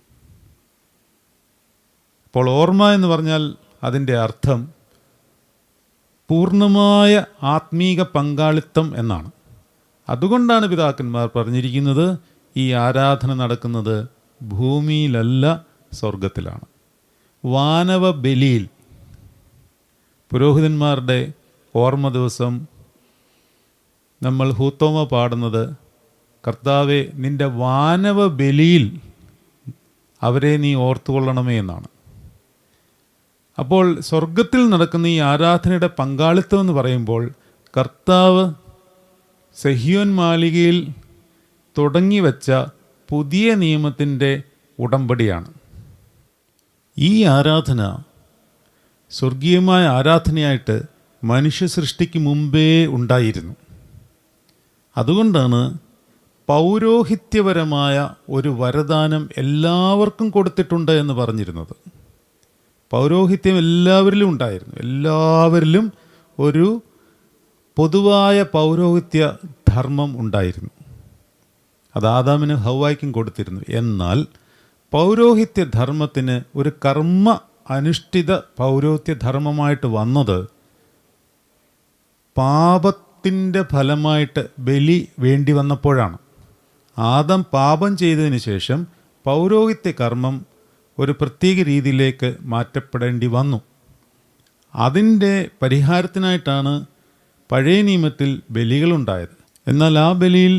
അപ്പോൾ ഓർമ്മ എന്ന് പറഞ്ഞാൽ അതിൻ്റെ അർത്ഥം പൂർണ്ണമായ ആത്മീക പങ്കാളിത്തം എന്നാണ്. അതുകൊണ്ടാണ് പിതാക്കന്മാർ പറഞ്ഞിരിക്കുന്നത് ഈ ആരാധന നടക്കുന്നത് ഭൂമിയിലല്ല, സ്വർഗത്തിലാണ്. വാനവ ബലിയിൽ പുരോഹിതന്മാരുടെ ഓർമ്മ ദിവസം നമ്മൾ ഹൂത്തോമ പാടുന്നത് കർത്താവെ നിൻ്റെ വാനവ ബലിയിൽ അവരെ നീ ഓർത്തുകൊള്ളണമേ എന്നാണ്. അപ്പോൾ സ്വർഗത്തിൽ നടക്കുന്ന ഈ ആരാധനയുടെ പങ്കാളിത്തം എന്ന് പറയുമ്പോൾ കർത്താവ് സെഹിയോൻ മാളികയിൽ തുടങ്ങി വച്ച പുതിയ നിയമത്തിൻ്റെ ഉടമ്പടിയാണ്. ഈ ആരാധന സ്വർഗീയമായ ആരാധനയായിട്ട് മനുഷ്യ സൃഷ്ടിക്ക് മുമ്പേ ഉണ്ടായിരുന്നു. അതുകൊണ്ടാണ് പൗരോഹിത്യപരമായ ഒരു വരദാനം എല്ലാവർക്കും കൊടുത്തിട്ടുണ്ട് എന്ന് പറഞ്ഞിരുന്നത്. പൗരോഹിത്യം എല്ലാവരിലും ഉണ്ടായിരുന്നു. എല്ലാവരിലും ഒരു പൊതുവായ പൗരോഹിത്യ ധർമ്മം ഉണ്ടായിരുന്നു. അത് ആദാമിന് ഹവ്വായ്ക്കും കൊടുത്തിരുന്നു. എന്നാൽ പൗരോഹിത്യ ധർമ്മത്തിന് ഒരു കർമ്മ അനുഷ്ഠിത പൗരോഹിത്യ ധർമ്മമായിട്ട് വന്നത് പാപത്തിൻ്റെ ഫലമായിട്ട് ബലി വേണ്ടി വന്നപ്പോഴാണ്. ആദം പാപം ചെയ്തതിന് ശേഷം പൗരോഹിത്യ കർമ്മം ഒരു പ്രത്യേക രീതിയിലേക്ക് മാറ്റപ്പെടേണ്ടി വന്നു. അതിൻ്റെ പരിഹാരത്തിനായിട്ടാണ് പഴയ നിയമത്തിൽ ബലികളുണ്ടായത്. എന്നാൽ ആ ബലിയിൽ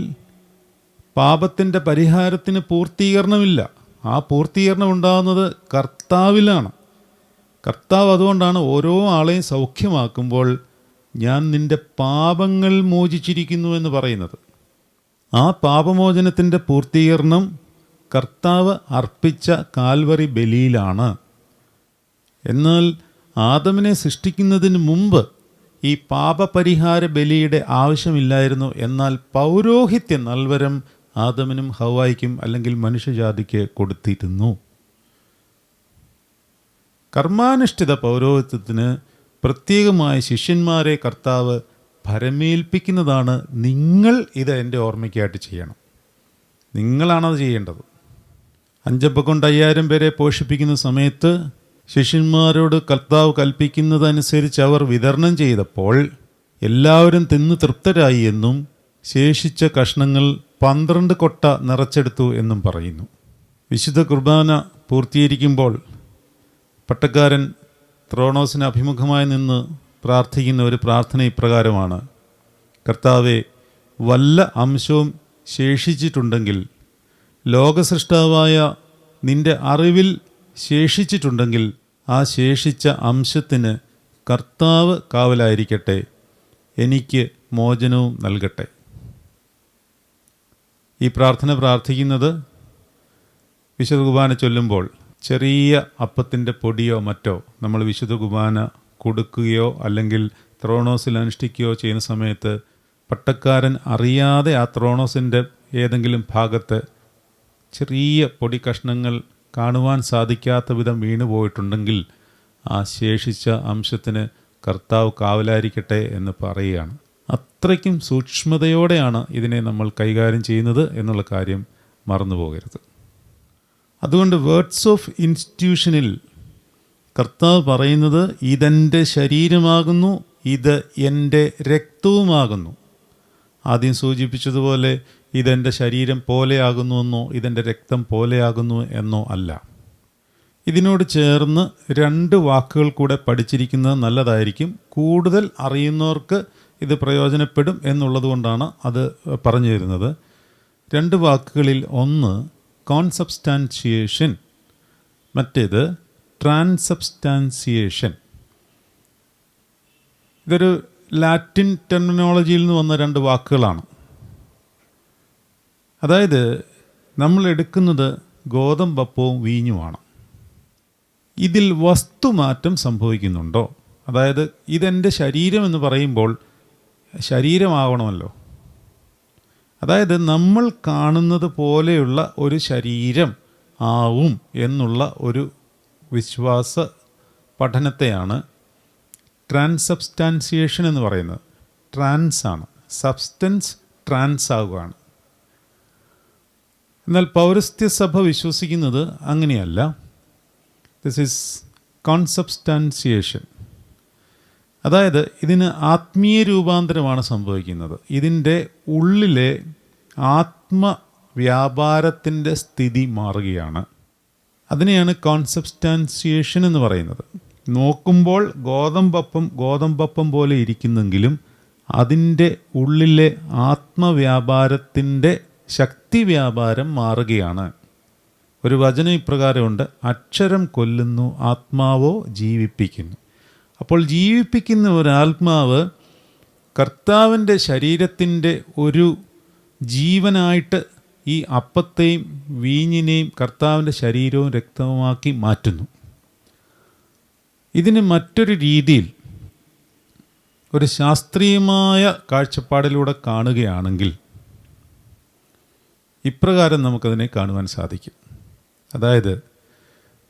പാപത്തിൻ്റെ പരിഹാരത്തിന് പൂർത്തീകരണമില്ല. ആ പൂർത്തീകരണം ഉണ്ടാകുന്നത് കർത്താവിലാണ്. കർത്താവ് അതുകൊണ്ടാണ് ഓരോ ആളെയും സൗഖ്യമാക്കുമ്പോൾ ഞാൻ നിൻ്റെ പാപങ്ങൾ മോചിച്ചിരിക്കുന്നു എന്ന് പറയുന്നത്. ആ പാപമോചനത്തിൻ്റെ പൂർത്തീകരണം കർത്താവ് അർപ്പിച്ച കാൽവറി ബലിയിലാണ്. എന്നാൽ ആദമിനെ സൃഷ്ടിക്കുന്നതിന് മുമ്പ് ഈ പാപപരിഹാര ബലിയുടെ ആവശ്യമില്ലായിരുന്നു. എന്നാൽ പൗരോഹിത്യ നൽവരം ആദമിനും ഹവ്വായ്ക്കും അല്ലെങ്കിൽ മനുഷ്യജാതിക്ക് കൊടുത്തിരുന്നു. കർമാനുഷ്ഠിത പൗരോഹിത്യത്തിന് പ്രത്യേകമായ ശിഷ്യന്മാരെ കർത്താവ് ഭരമേൽപ്പിക്കുന്നതാണ്. നിങ്ങൾ ഇത് എൻ്റെ ഓർമ്മയ്ക്കായിട്ട് ചെയ്യണം. നിങ്ങളാണത് ചെയ്യേണ്ടത്. 5 അപ്പം കൊണ്ട് 5000 പേരെ പോഷിപ്പിക്കുന്ന സമയത്ത് ശിഷ്യന്മാരോട് കർത്താവ് കൽപ്പിക്കുന്നതനുസരിച്ച് അവർ വിതരണം ചെയ്തപ്പോൾ എല്ലാവരും തിന്ന് തൃപ്തരായി എന്നും ശേഷിച്ച കഷ്ണങ്ങൾ 12 കൊട്ട നിറച്ചെടുത്തു എന്നും പറയുന്നു. വിശുദ്ധ കുർബാന പൂർത്തീകരിക്കുമ്പോൾ പട്ടക്കാരൻ ത്രോണോസിന് അഭിമുഖമായി നിന്ന് പ്രാർത്ഥിക്കുന്ന ഒരു പ്രാർത്ഥന ഇപ്രകാരമാണ്: കർത്താവെ, വല്ല അംശവും ശേഷിച്ചിട്ടുണ്ടെങ്കിൽ, ലോകസൃഷ്ടാവായ നിൻ്റെ അറിവിൽ ശേഷിച്ചിട്ടുണ്ടെങ്കിൽ, ആ ശേഷിച്ച അംശത്തിന് കർത്താവ് കാവലായിരിക്കട്ടെ, എനിക്ക് മോചനവും നൽകട്ടെ. ഈ പ്രാർത്ഥന പ്രാർത്ഥിക്കുന്നത് വിശുദ്ധ കുർബാന ചൊല്ലുമ്പോൾ ചെറിയ അപ്പത്തിൻ്റെ പൊടിയോ മറ്റോ നമ്മൾ വിശുദ്ധ കുർബാന കൊടുക്കുകയോ അല്ലെങ്കിൽ ത്രോണോസിൽ അനുഷ്ഠിക്കുകയോ ചെയ്യുന്ന സമയത്ത് പട്ടക്കാരൻ അറിയാതെ ആ ത്രോണോസിൻ്റെ ഏതെങ്കിലും ഭാഗത്ത് ചെറിയ പൊടി കഷ്ണങ്ങൾ കാണുവാൻ സാധിക്കാത്ത വിധം വീണു പോയിട്ടുണ്ടെങ്കിൽ ആ ശേഷിച്ച അംശത്തിന് കർത്താവ് കാവലായിരിക്കട്ടെ എന്ന് പറയുകയാണ്. അത്രയ്ക്കും സൂക്ഷ്മതയോടെയാണ് ഇതിനെ നമ്മൾ കൈകാര്യം ചെയ്യുന്നത് എന്നുള്ള കാര്യം മറന്നു പോകരുത്. അതുകൊണ്ട് വേർഡ്സ് ഓഫ് ഇൻസ്റ്റിറ്റ്യൂഷനിൽ കർത്താവ് പറയുന്നത് ഇതെൻ്റെ ശരീരമാകുന്നു, ഇത് എൻ്റെ രക്തവുമാകുന്നു. ആദ്യം സൂചിപ്പിച്ചതുപോലെ ഇതെൻ്റെ ശരീരം പോലെയാകുന്നുവെന്നോ ഇതെൻ്റെ രക്തം പോലെയാകുന്നു എന്നോ അല്ല. ഇതിനോട് ചേർന്ന് 2 വാക്കുകൾ കൂടെ പഠിച്ചിരിക്കുന്നത് നല്ലതായിരിക്കും. കൂടുതൽ അറിയുന്നവർക്ക് ഇത് പ്രയോജനപ്പെടും എന്നുള്ളത് കൊണ്ടാണ് അത് പറഞ്ഞു തരുന്നത്. 2 വാക്കുകളിൽ ഒന്ന് കോൺസബ്സ്റ്റാൻഷിയേഷൻ, മറ്റേത് ട്രാൻസബ്സ്റ്റാൻസിയേഷൻ. ഇതൊരു ലാറ്റിൻ ടെർമിനോളജിയിൽ നിന്ന് വന്ന 2 വാക്കുകളാണ്. അതായത് നമ്മൾ എടുക്കുന്നത് ഗോതമ്പപ്പവും വീഞ്ഞുമാണ്. ഇതിൽ വസ്തുമാറ്റം സംഭവിക്കുന്നുണ്ടോ? അതായത് ഇതെൻ്റെ ശരീരം എന്ന് പറയുമ്പോൾ ശരീരമാവണമല്ലോ. അതായത് നമ്മൾ കാണുന്നത് പോലെയുള്ള ഒരു ശരീരം ആവും എന്നുള്ള ഒരു വിശ്വാസ പഠനത്തെയാണ് ട്രാൻസബ്സ്റ്റാൻസിയേഷൻ എന്ന് പറയുന്നത്. ട്രാൻസാണ്, സബ്സ്റ്റൻസ് ട്രാൻസ് ആവുകയാണ്. എന്നാൽ പൗരസ്ത്യ സഭ വിശ്വസിക്കുന്നത് അങ്ങനെയല്ല. This is consubstantiation. അതായത് ഇതിന് ആത്മീയ രൂപാന്തരമാണ് സംഭവിക്കുന്നത്. ഇതിൻ്റെ ഉള്ളിലെ ആത്മവ്യാപാരത്തിൻ്റെ സ്ഥിതി മാറുകയാണ്. അതിനെയാണ് കോൺസബ്സ്റ്റാൻസിയേഷൻ എന്ന് പറയുന്നത്. നോക്കുമ്പോൾ ഗോതമ്പപ്പം പോലെ ഇരിക്കുന്നെങ്കിലും അതിൻ്റെ ഉള്ളിലെ ആത്മവ്യാപാരത്തിൻ്റെ ശക്തി വ്യാപാരം മാറുകയാണ്. ഒരു വചനം ഇപ്രകാരമുണ്ട്: അക്ഷരം കൊല്ലുന്നു, ആത്മാവോ ജീവിപ്പിക്കുന്നു. അപ്പോൾ ജീവിപ്പിക്കുന്ന ഒരാത്മാവ് കർത്താവിൻ്റെ ശരീരത്തിൻ്റെ ഒരു ജീവനായിട്ട് ഈ അപ്പത്തെയും വീഞ്ഞിനെയും കർത്താവിൻ്റെ ശരീരവും രക്തവുമാക്കി മാറ്റുന്നു. ഇതിന് മറ്റൊരു രീതിയിൽ ഒരു ശാസ്ത്രീയമായ കാഴ്ചപ്പാടിലൂടെ കാണുകയാണെങ്കിൽ ഇപ്രകാരം നമുക്കതിനെ കാണുവാൻ സാധിക്കും. അതായത്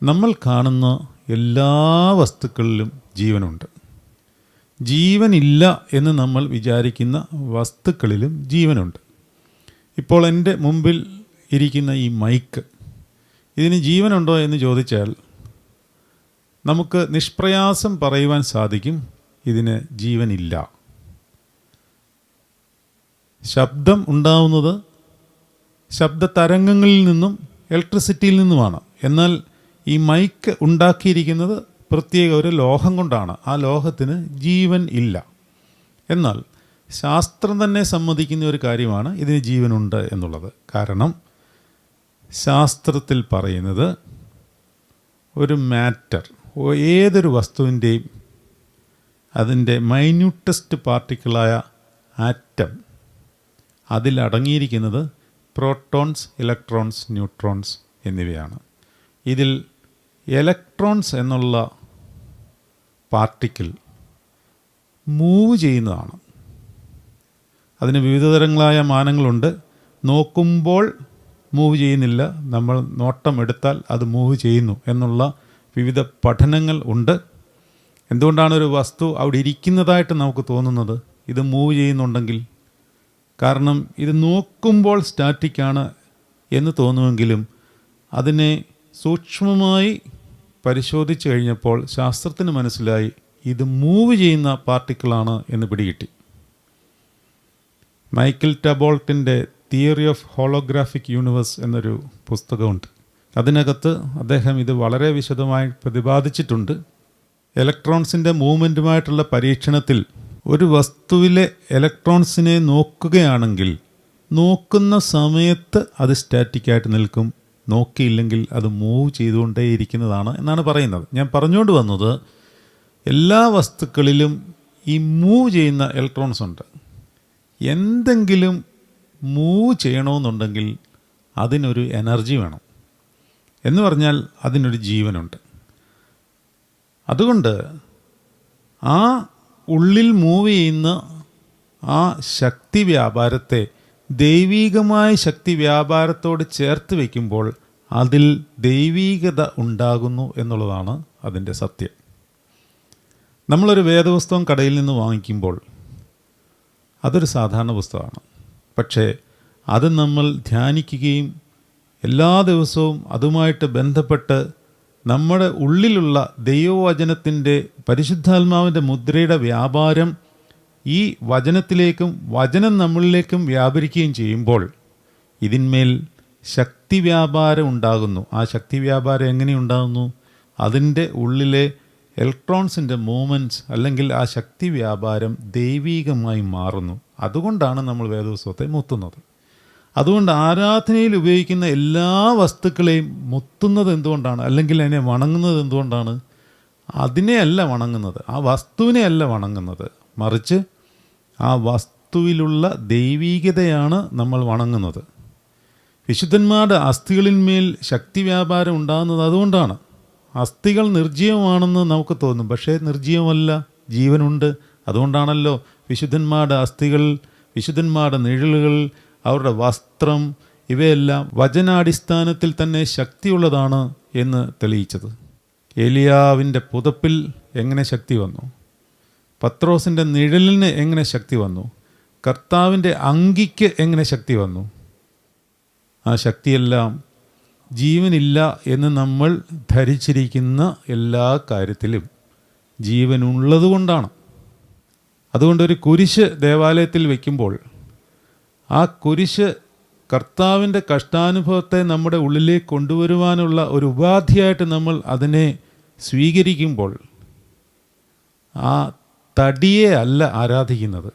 നമ്മൾ കാണുന്ന എല്ലാ വസ്തുക്കളിലും ജീവനുണ്ട്. ജീവനില്ല എന്ന് നമ്മൾ വിചാരിക്കുന്ന വസ്തുക്കളിലും ജീവനുണ്ട്. ഇപ്പോൾ എൻ്റെ മുമ്പിൽ ഇരിക്കുന്ന ഈ മൈക്ക്, ഇതിന് ജീവനുണ്ടോ എന്ന് ചോദിച്ചാൽ നമുക്ക് നിഷ്പ്രയാസം പറയുവാൻ സാധിക്കും, ഇതിന് ജീവനില്ല. ശബ്ദം ഉണ്ടാവുന്നത് ശബ്ദ തരംഗങ്ങളിൽ നിന്നും ഇലക്ട്രിസിറ്റിയിൽ നിന്നുമാണ്. എന്നാൽ ഈ മൈക്ക് ഉണ്ടാക്കിയിരിക്കുന്നത് പ്രത്യേക ഒരു ലോഹം കൊണ്ടാണ്. ആ ലോഹത്തിന് ജീവൻ ഇല്ല. എന്നാൽ ശാസ്ത്രം തന്നെ സമ്മതിക്കുന്ന ഒരു കാര്യമാണ് ഇതിന് ജീവനുണ്ട് എന്നുള്ളത്. കാരണം ശാസ്ത്രത്തിൽ പറയുന്നത് ഒരു മാറ്റർ, ഏതൊരു വസ്തുവിൻ്റെയും അതിൻ്റെ minutest പാർട്ടിക്കിളായ atom, അതിലടങ്ങിയിരിക്കുന്നത് protons, electrons, neutrons എന്നിവയാണ്. ഇതിൽ ഇലക്ട്രോൺസ് എന്നുള്ള പാർട്ടിക്കിൾ മൂവ് ചെയ്യുന്നതാണ്. അതിന് വിവിധ തരങ്ങളായ മാനങ്ങളുണ്ട്. നോക്കുമ്പോൾ മൂവ് ചെയ്യുന്നില്ല, നമ്മൾ നോട്ടം എടുത്താൽ അത് മൂവ് ചെയ്യുന്നു എന്നുള്ള വിവിധ പഠനങ്ങൾ ഉണ്ട്. എന്തുകൊണ്ടാണ് ഒരു വസ്തു അവിടെ ഇരിക്കുന്നതായിട്ട് നമുക്ക് തോന്നുന്നത് ഇത് മൂവ് ചെയ്യുന്നുണ്ടെങ്കിൽ? കാരണം ഇത് നോക്കുമ്പോൾ സ്റ്റാറ്റിക്കാണ് എന്ന് തോന്നുമെങ്കിലും അതിനെ സൂക്ഷ്മമായി പരിശോധിച്ച് കഴിഞ്ഞപ്പോൾ ശാസ്ത്രത്തിന് മനസ്സിലായി ഇത് മൂവ് ചെയ്യുന്ന പാർട്ടിക്കിളാണ് എന്ന് പിടികിട്ടി. മൈക്കിൾ ടബോൾട്ടിൻ്റെ തിയറി ഓഫ് ഹോളോഗ്രാഫിക് യൂണിവേഴ്സ് എന്നൊരു പുസ്തകമുണ്ട്. അതിനകത്ത് അദ്ദേഹം ഇത് വളരെ വിശദമായി പ്രതിപാദിച്ചിട്ടുണ്ട്. ഇലക്ട്രോൺസിൻ്റെ മൂവ്മെൻറ്റുമായിട്ടുള്ള പരീക്ഷണത്തിൽ ഒരു വസ്തുവിലെ ഇലക്ട്രോൺസിനെ നോക്കുകയാണെങ്കിൽ നോക്കുന്ന സമയത്ത് അത് സ്റ്റാറ്റിക്കായിട്ട് നിൽക്കും, നോക്കിയില്ലെങ്കിൽ അത് മൂവ് ചെയ്തുകൊണ്ടേയിരിക്കുന്നതാണ് എന്നാണ് പറയുന്നത്. ഞാൻ പറഞ്ഞുകൊണ്ട് വന്നത് എല്ലാ വസ്തുക്കളിലും ഈ മൂവ് ചെയ്യുന്ന ഇലക്ട്രോൺസ് ഉണ്ട്. എന്തെങ്കിലും മൂവ് ചെയ്യണമെന്നുണ്ടെങ്കിൽ അതിനൊരു എനർജി വേണം, എന്ന് പറഞ്ഞാൽ അതിനൊരു ജീവനുണ്ട്. അതുകൊണ്ട് ആ ഉള്ളിൽ മൂവ് ചെയ്യുന്ന ആ ശക്തി വ്യാപാരത്തെ ദൈവീകമായ ശക്തി വ്യാപാരത്തോട് ചേർത്ത് വയ്ക്കുമ്പോൾ അതിൽ ദൈവീകത ഉണ്ടാകുന്നു എന്നുള്ളതാണ് അതിൻ്റെ സത്യം. നമ്മളൊരു വേദപുസ്തകം കടയിൽ നിന്ന് വാങ്ങിക്കുമ്പോൾ അതൊരു സാധാരണ പുസ്തകമാണ്. പക്ഷേ അത് നമ്മൾ ധ്യാനിക്കുകയും എല്ലാ ദിവസവും അതുമായിട്ട് ബന്ധപ്പെട്ട് നമ്മുടെ ഉള്ളിലുള്ള ദൈവവചനത്തിൻ്റെ പരിശുദ്ധാത്മാവിൻ്റെ മുദ്രയുടെ വ്യാപാരം ഈ വചനത്തിലേക്കും വചനം നമ്മളിലേക്കും വ്യാപരിക്കുകയും ചെയ്യുമ്പോൾ ഇതിന്മേൽ ശക്തി വ്യാപാരം ഉണ്ടാകുന്നു. ആ ശക്തി വ്യാപാരം എങ്ങനെ ഉണ്ടാകുന്നു? അതിൻ്റെ ഉള്ളിലെ ഇലക്ട്രോൺസിൻ്റെ മൂവ്മെൻറ്റ്സ് അല്ലെങ്കിൽ ആ ശക്തി വ്യാപാരം ദൈവീകമായി മാറുന്നു. അതുകൊണ്ടാണ് നമ്മൾ വേദപുസ്തകത്തെ മുത്തുന്നത്. അതുകൊണ്ട് ആരാധനയിൽ ഉപയോഗിക്കുന്ന എല്ലാ വസ്തുക്കളെയും മുത്തുന്നത് എന്തുകൊണ്ടാണ്, അല്ലെങ്കിൽ അതിനെ വണങ്ങുന്നത് എന്തുകൊണ്ടാണ്? അതിനെ അല്ല വണങ്ങുന്നത്, ആ വസ്തുവിനെ അല്ല വണങ്ങുന്നത്, മറിച്ച് ആ വസ്തുവിലുള്ള ദൈവീകതയാണ് നമ്മൾ വണങ്ങുന്നത്. വിശുദ്ധന്മാരുടെ അസ്ഥികളിന്മേൽ ശക്തി വ്യാപാരം ഉണ്ടാകുന്നത് അതുകൊണ്ടാണ്. അസ്ഥികൾ നിർജ്ജീവമാണെന്ന് നമുക്ക് തോന്നും, പക്ഷേ നിർജ്ജീവമല്ല, ജീവനുണ്ട്. അതുകൊണ്ടാണല്ലോ വിശുദ്ധന്മാരുടെ അസ്ഥികൾ, വിശുദ്ധന്മാരുടെ നിഴലുകൾ, അവരുടെ വസ്ത്രം ഇവയെല്ലാം വചനാടിസ്ഥാനത്തിൽ തന്നെ ശക്തിയുള്ളതാണ് എന്ന് തെളിയിച്ചത്. ഏലിയാവിൻ്റെ പുതപ്പിൽ എങ്ങനെ ശക്തി വന്നു? പത്രോസിൻ്റെ നിഴലിന് എങ്ങനെ ശക്തി വന്നു? കർത്താവിൻ്റെ അങ്കിക്ക് എങ്ങനെ ശക്തി വന്നു? ആ ശക്തിയെല്ലാം ജീവനില്ല എന്ന് നമ്മൾ ധരിച്ചിരിക്കുന്ന എല്ലാ കാര്യത്തിലും ജീവനുള്ളതുകൊണ്ടാണ്. അതുകൊണ്ടൊരു കുരിശ് ദേവാലയത്തിൽ വയ്ക്കുമ്പോൾ ആ കുരിശ് കർത്താവിൻ്റെ കഷ്ടാനുഭവത്തെ നമ്മുടെ ഉള്ളിലേക്ക് കൊണ്ടുവരുവാനുള്ള ഒരു ഉപാധിയായിട്ട് നമ്മൾ അതിനെ സ്വീകരിക്കുമ്പോൾ ആ തടിയെ അല്ല ആരാധിക്കുന്നത്.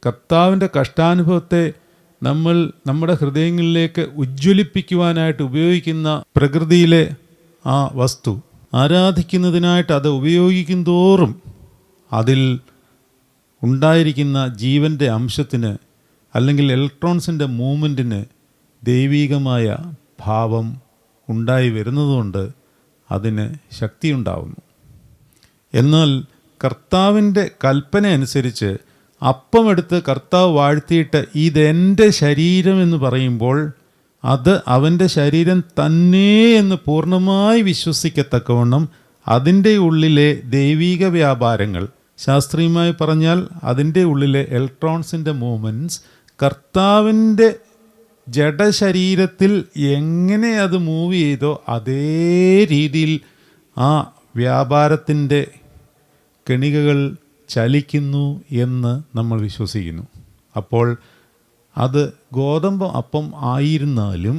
കർത്താവിൻ്റെ കഷ്ടാനുഭവത്തെ നമ്മൾ നമ്മുടെ ഹൃദയങ്ങളിലേക്ക് ഉജ്ജ്വലിപ്പിക്കുവാനായിട്ട് ഉപയോഗിക്കുന്ന പ്രകൃതിയിലെ ആ വസ്തു ആരാധിക്കുന്നതിനായിട്ട് അത് ഉപയോഗിക്കും തോറും അതിൽ ഉണ്ടായിരിക്കുന്ന ജീവൻ്റെ അംശത്തിന് അല്ലെങ്കിൽ ഇലക്ട്രോൺസിൻ്റെ മൂവ്മെൻറ്റിന് ദൈവീകമായ ഭാവം ഉണ്ടായി വരുന്നതുകൊണ്ട് അതിന് ശക്തിയുണ്ടാവുന്നു. എന്നാൽ കർത്താവിൻ്റെ കൽപ്പന അനുസരിച്ച് അപ്പമെടുത്ത് കർത്താവ് വാഴ്ത്തിയിട്ട് ഇതെൻ്റെ ശരീരം എന്ന് പറയുമ്പോൾ അത് അവൻ്റെ ശരീരം തന്നെ എന്ന് പൂർണ്ണമായി വിശ്വസിക്കത്തക്കവണ്ണം അതിൻ്റെ ഉള്ളിലെ ദൈവീക വ്യാപാരങ്ങൾ, ശാസ്ത്രീയമായി പറഞ്ഞാൽ അതിൻ്റെ ഉള്ളിലെ ഇലക്ട്രോൺസിൻ്റെ മൂവ്മെൻറ്റ്സ് കർത്താവിൻ്റെ ജഡശരീരത്തിൽ എങ്ങനെ അത് മൂവ് ചെയ്തോ അതേ രീതിയിൽ ആ വ്യാപാരത്തിൻ്റെ കെണികകൾ ചലിക്കുന്നു എന്ന് നമ്മൾ വിശ്വസിക്കുന്നു. അപ്പോൾ അത് ഗോതമ്പ് അപ്പം ആയിരുന്നാലും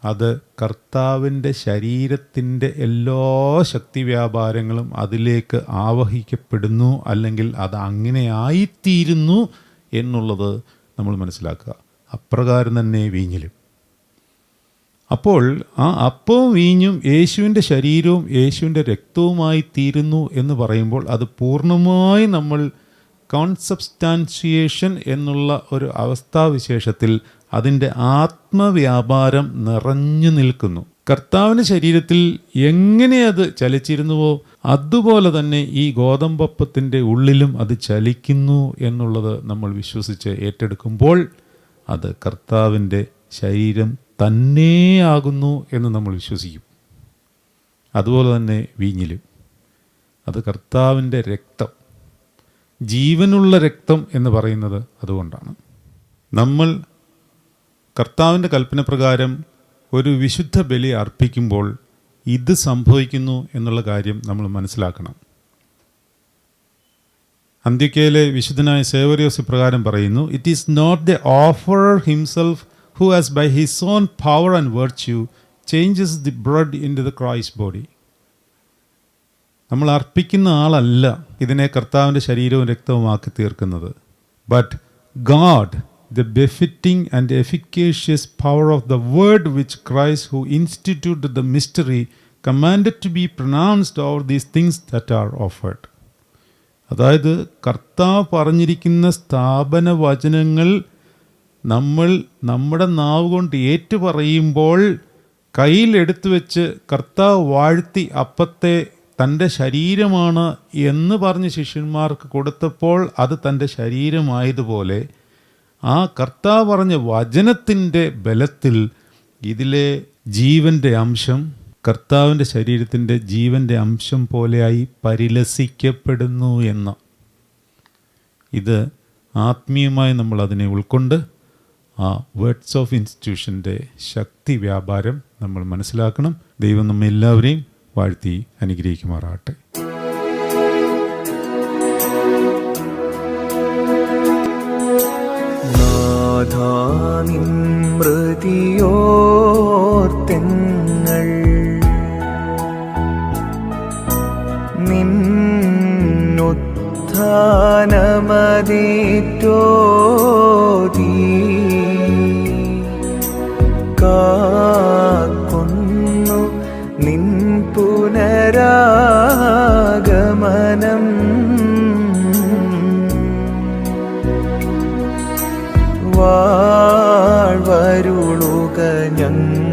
അത് കർത്താവിൻ്റെ ശരീരത്തിൻ്റെ എല്ലാ ശക്തി വ്യാപാരങ്ങളും അതിലേക്ക് ആവഹിക്കപ്പെടുന്നു, അല്ലെങ്കിൽ അത് അങ്ങനെ ആയിത്തീരുന്നു എന്നുള്ളത് നമ്മൾ മനസ്സിലാക്കുക. അപ്രകാരം തന്നെ വീഞ്ഞിലും. അപ്പോൾ ആ അപ്പവും വീഞ്ഞും യേശുവിൻ്റെ ശരീരവും യേശുവിൻ്റെ രക്തവുമായി തീരുന്നു എന്ന് പറയുമ്പോൾ അത് പൂർണ്ണമായി നമ്മൾ കോൺസബ്സ്റ്റാൻഷിയേഷൻ എന്നുള്ള ഒരു അവസ്ഥാവിശേഷത്തിൽ അതിൻ്റെ ആത്മവ്യാപാരം നിറഞ്ഞു നിൽക്കുന്നു. കർത്താവിൻ്റെ ശരീരത്തിൽ എങ്ങനെ അത് ചലിച്ചിരുന്നുവോ അതുപോലെ തന്നെ ഈ ഗോതമ്പപ്പത്തിൻ്റെ ഉള്ളിലും അത് ചലിക്കുന്നു എന്നുള്ളത് നമ്മൾ വിശ്വസിച്ച് ഏറ്റെടുക്കുമ്പോൾ അത് കർത്താവിൻ്റെ ശരീരം തന്നെയാകുന്നു എന്ന് നമ്മൾ വിശ്വസിക്കും. അതുപോലെ തന്നെ വീഞ്ഞിലും അത് കർത്താവിൻ്റെ രക്തം, ജീവനുള്ള രക്തം എന്ന് പറയുന്നത് അതുകൊണ്ടാണ്. നമ്മൾ കർത്താവിൻ്റെ കൽപ്പന പ്രകാരം ഒരു വിശുദ്ധ ബലി അർപ്പിക്കുമ്പോൾ ഇത് സംഭവിക്കുന്നു എന്നുള്ള കാര്യം നമ്മൾ മനസ്സിലാക്കണം. അന്ത്യോക്യയിലെ വിശുദ്ധനായ സേവറിയോസ് ഇപ്രകാരം പറയുന്നു: it is not the offerer himself who has by his own power and virtue changes the blood into the Christ body. നമ്മൾ അർപ്പിക്കുന്ന ആളല്ല ഇതിനെ കർത്താവിൻ്റെ ശരീരവും രക്തവുമാക്കി തീർക്കുന്നത്. But God, the befitting and efficacious power of the word which Christ, who instituted the mystery, commanded to be pronounced over these things that are offered. അതായത് കർത്താവ് പറഞ്ഞിരിക്കുന്ന സ്ഥാപന വചനങ്ങൾ നമ്മൾ നമ്മുടെ നാവ് കൊണ്ട് ഏറ്റു പറയുമ്പോൾ കയ്യിലെടുത്തു വെച്ച് കർത്താവ് വാഴ്ത്തി അപ്പത്തെ തൻ്റെ ശരീരമാണ് എന്ന് പറഞ്ഞ് ശിഷ്യന്മാർക്ക് കൊടുത്തപ്പോൾ അത് തൻ്റെ ശരീരമായതുപോലെ ആ കർത്താവ് പറഞ്ഞ വചനത്തിൻ്റെ ബലത്തിൽ ഇതിലെ ജീവൻ്റെ അംശം കർത്താവിൻ്റെ ശരീരത്തിൻ്റെ ജീവൻ്റെ അംശം പോലെയായി പരിലസിക്കപ്പെടുന്നു എന്ന്. ഇത് ആത്മീയമായി നമ്മൾ അതിനെ ഉൾക്കൊണ്ട് ആ വേർഡ്സ് ഓഫ് ഇൻസ്റ്റിറ്റ്യൂഷൻ്റെ ശക്തി വ്യാപാരം നമ്മൾ മനസ്സിലാക്കണം. ദൈവം നമ്മെ എല്ലാവരെയും വാഴ്ത്തി അനുഗ്രഹിക്കുമാറാകട്ടെ. മൃതിയോർത്തെങ്ങൾ നിന്നുത്ഥാനമതേറ്റോതി കാക്കുന്നു നിൻ പുനരാഗമനം. വാഴ്വരുളുക ഞങ്ങൾ